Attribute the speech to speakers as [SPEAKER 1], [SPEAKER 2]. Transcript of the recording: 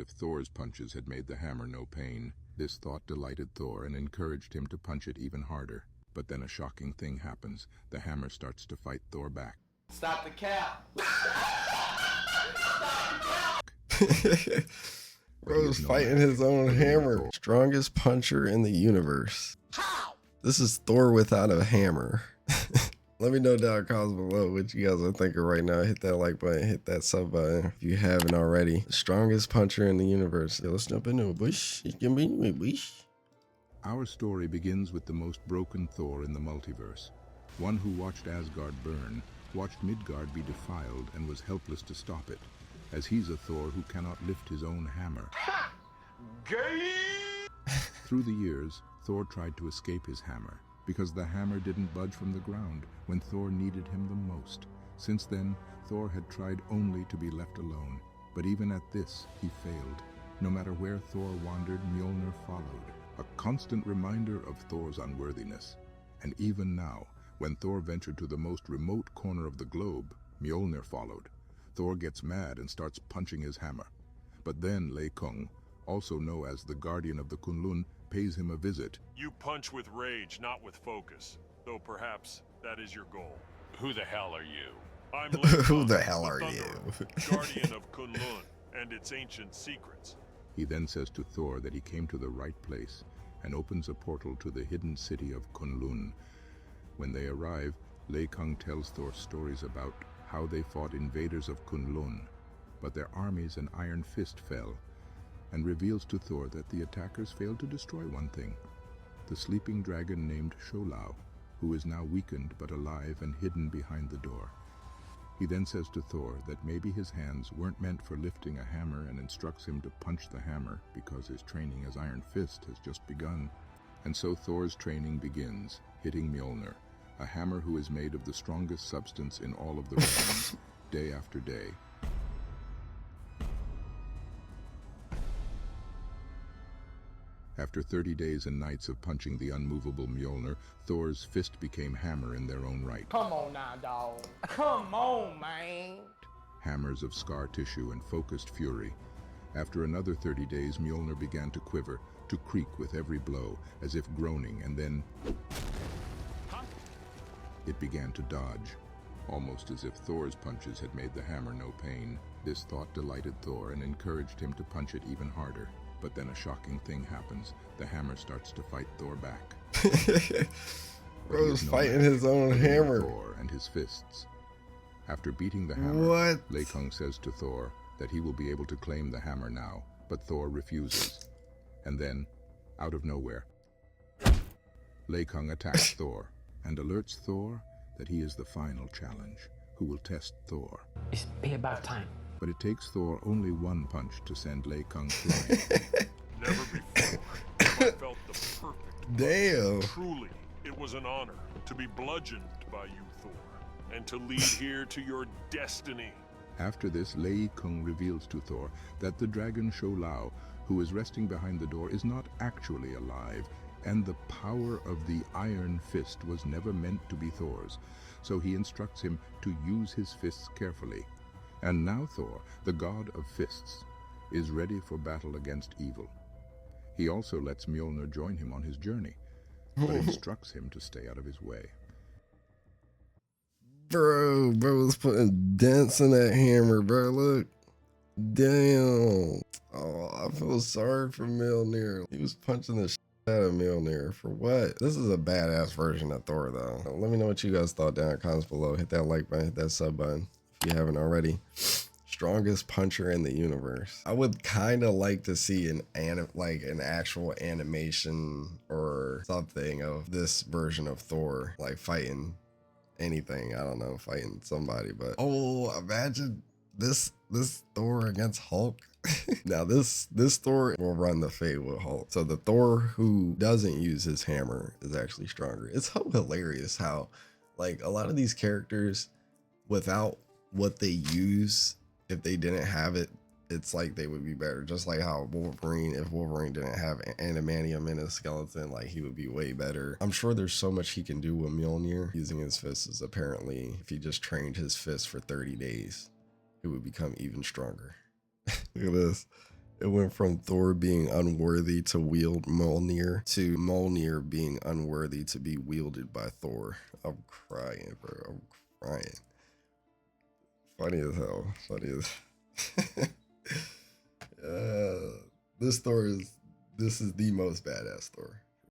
[SPEAKER 1] If Thor's punches had made the hammer no pain, this thought delighted Thor and encouraged him to punch it even harder. But then a shocking thing happens. The hammer starts to fight Thor back.
[SPEAKER 2] Stop the cap!
[SPEAKER 3] Bro's fighting his own hammer. Strongest puncher in the universe.
[SPEAKER 2] How?
[SPEAKER 3] This is Thor without a hammer. Let me know down in the comments below what you guys are thinking right now. Hit that like button, hit that sub button if you haven't already. The strongest puncher in the universe. Yo, let's jump into it, bush.
[SPEAKER 1] Our story begins with the most broken Thor in the multiverse. One who watched Asgard burn, watched Midgard be defiled, and was helpless to stop it, as he's a Thor who cannot lift his own hammer.
[SPEAKER 2] Ha! Gay!
[SPEAKER 1] Through the years, Thor tried to escape his hammer, because the hammer didn't budge from the ground when Thor needed him the most. Since then, Thor had tried only to be left alone, but even at this, he failed. No matter where Thor wandered, Mjolnir followed, a constant reminder of Thor's unworthiness. And even now, when Thor ventured to the most remote corner of the globe, Mjolnir followed. Thor gets mad and starts punching his hammer. But then Leikung, also known as the Guardian of the Kunlun, pays him a visit.
[SPEAKER 4] You punch with rage, not with focus, though perhaps that is your goal. Who the hell are you? I'm
[SPEAKER 3] Who the hell
[SPEAKER 4] the
[SPEAKER 3] are
[SPEAKER 4] Thunderer,
[SPEAKER 3] you?
[SPEAKER 4] Guardian of Kunlun and its ancient secrets.
[SPEAKER 1] He then says to Thor that he came to the right place and opens a portal to the hidden city of Kunlun. When they arrive, Leikung tells Thor stories about how they fought invaders of Kunlun, but their armies and Iron Fist fell, and reveals to Thor that the attackers failed to destroy one thing, the sleeping dragon named Sholau, who is now weakened but alive and hidden behind the door. He then says to Thor that maybe his hands weren't meant for lifting a hammer and instructs him to punch the hammer because his training as Iron Fist has just begun. And so Thor's training begins, hitting Mjolnir, a hammer who is made of the strongest substance in all of the realms, day after day. After 30 days and nights of punching the unmovable Mjolnir, Thor's fist became hammer in their own right.
[SPEAKER 2] Come on now, dog. Come on, man.
[SPEAKER 1] Hammers of scar tissue and focused fury. After another 30 days, Mjolnir began to quiver, to creak with every blow, as if groaning, and then it began to dodge, almost as if Thor's punches had made the hammer no pain. This thought delighted Thor and encouraged him to punch it even harder. But then a shocking thing happens. The hammer starts to fight Thor back.
[SPEAKER 3] Bro's fighting his own hammer.
[SPEAKER 1] Thor and his fists. After beating the hammer,
[SPEAKER 3] What?
[SPEAKER 1] Leikung says to Thor that he will be able to claim the hammer now, but Thor refuses. And then, out of nowhere, Leikung attacks Thor and alerts Thor that he is the final challenge, who will test Thor.
[SPEAKER 2] It's be about time.
[SPEAKER 1] But it takes Thor only one punch to send Leikung flying.
[SPEAKER 4] Never before have I felt the perfect.
[SPEAKER 3] Damn.
[SPEAKER 4] Truly, it was an honor to be bludgeoned by you, Thor, and to lead here to your destiny.
[SPEAKER 1] After this, Leikung reveals to Thor that the dragon Sholau, who is resting behind the door, is not actually alive, and the power of the Iron Fist was never meant to be Thor's. So he instructs him to use his fists carefully. And now Thor, the god of fists, is ready for battle against evil. He also lets Mjolnir join him on his journey, but instructs him to stay out of his way.
[SPEAKER 3] Bro's putting dents in that hammer, bro. Look. Damn. Oh, I feel sorry for Mjolnir. He was punching the shit out of Mjolnir. For what? This is a badass version of Thor, though. Let me know what you guys thought down in the comments below. Hit that like button, hit that sub button if you haven't already. Strongest puncher in the universe. I would kind of like to see an actual animation or something of this version of Thor, like fighting anything. I don't know, fighting somebody. But oh, imagine this Thor against Hulk. Now this Thor will run the fade with Hulk. So the Thor who doesn't use his hammer is actually stronger. It's so hilarious how like a lot of these characters, without what they use, if they didn't have it, it's like they would be better. Just like how Wolverine, if Wolverine didn't have adamantium in his skeleton, like he would be way better. I'm sure there's so much he can do with Mjolnir. Using his fists, apparently if he just trained his fists for 30 days, it would become even stronger. Look at this. It went from Thor being unworthy to wield Mjolnir to Mjolnir being unworthy to be wielded by Thor. I'm crying, bro. I'm crying. Funny as hell. Funny as this is the most badass Thor.